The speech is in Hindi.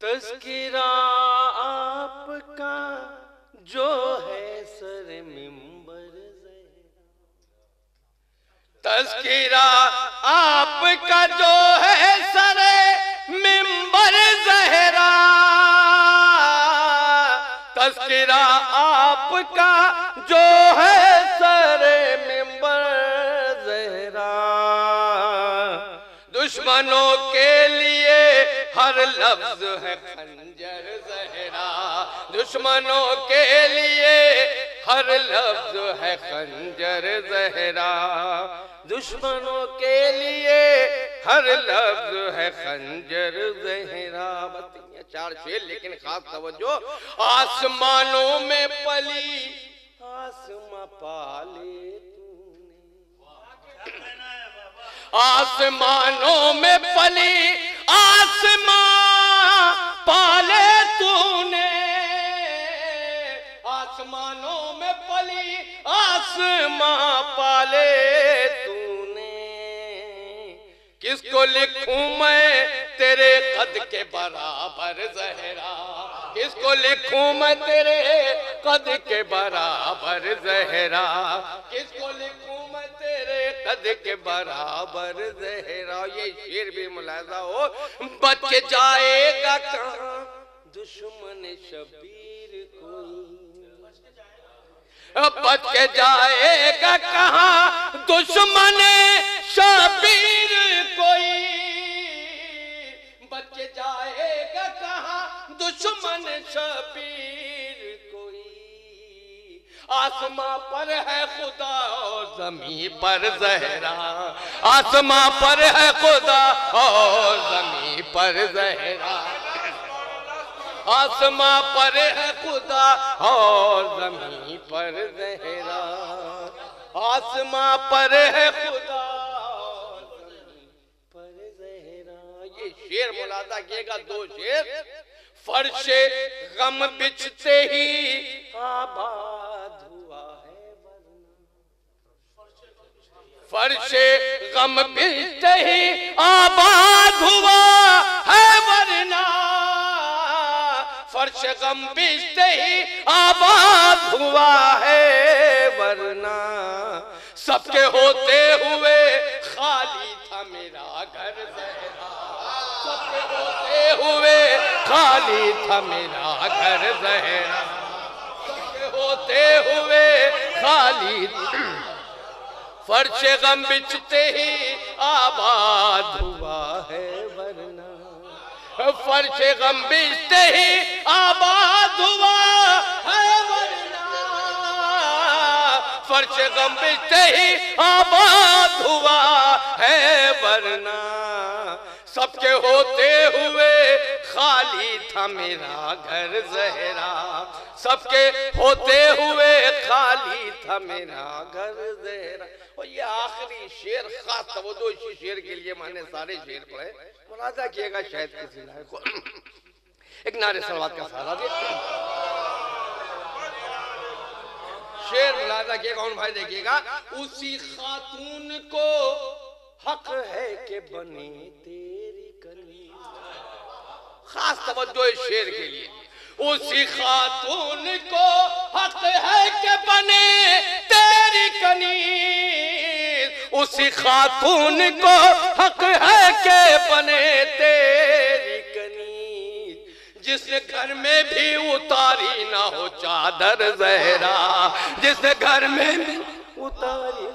तज़किरा आपका जो है सर मिंबर, तज़किरा आपका जो है सर मिंबर ज़हरा, तज़किरा आपका जो है सर मिंबर ज़हरा। दुश्मनों के लिए हर लफ्ज है खंजर ज़हरा, दुश्मनों के लिए हर लफ्ज है खंजर ज़हरा, दुश्मनों के लिए हर लफ्ज है खंजर ज़हरा। बस 4 शेर लेकिन खास तवज्जो। आसमानों में पली आसमां पाले तूने, आसमानों में पली आसमां पाले तूने, आसमानों में पली आसमां पाले तूने। किसको लिखूं मैं तेरे कद के बराबर ज़हरा, किसको लिखूं मैं तेरे कद के बराबर ज़हरा, किसको लिखूं मैं तेरे कद के बराबर ज़हरा। ये शेर भी मुलाजा हो। बच के जाएगा कहाँ दुश्मन शबीर कोई, बच के जाएगा कहाँ दुश्मन शबीर कोई, बच के जाएगा कहाँ दुश्मन शबीर कोई। आसमां पर है खुदा और ज़मीं पर ज़हरा, आसमां पर है खुदा और ज़मीं पर ज़हरा, आसमां पर है खुदा और ज़मीं पर ज़हरा, आसमां पर है खुदा और ज़मीं पर ज़हरा। ये शेर मुलादा किएगा 2 शेर। फर्शे गम बिछते ही आबाद हुआ है वरना, फर्शे गम बिछते ही आबाद हुआ है वरना, फर्श गम बिछते ही आबाद हुआ है वरना। सबके होते हुए खाली था मेरा घर ज़हरा, सबके होते हुए खाली था मेरा घर ज़हरा, सबके होते हुए खाली। फर्श गम बिछते ही आबाद हुआ है वरना, फर्श गम बिछते ही आबाद हुआ है वरना, फर्श गम बिछते ही आबाद हुआ है वरना। सबके होते हुए खाली था मेरा घर ज़हरा, सबके होते हुए खाली था मेरा घर ज़हरा। और ये आखिरी शेर खास तवज्जो इसी शेर के लिए मैंने सारे शेर पढ़े, मुलाजा किएगा शायद किसी लायक को। एक नारे सलवात का सहारा दिया शेर मुलाजा किएगा उन भाई देखिएगा। उसी खातून को हक है कि बने तेरी कनी, खास तवज्जो इस शेर के लिए। उसी खातून को हक है कि बने तेरी कनीज, उसी खातून को हक है कि बने तेरी कनीज। जिस घर में भी उतारी ना हो चादर ज़हरा, जिस घर में भी उतारी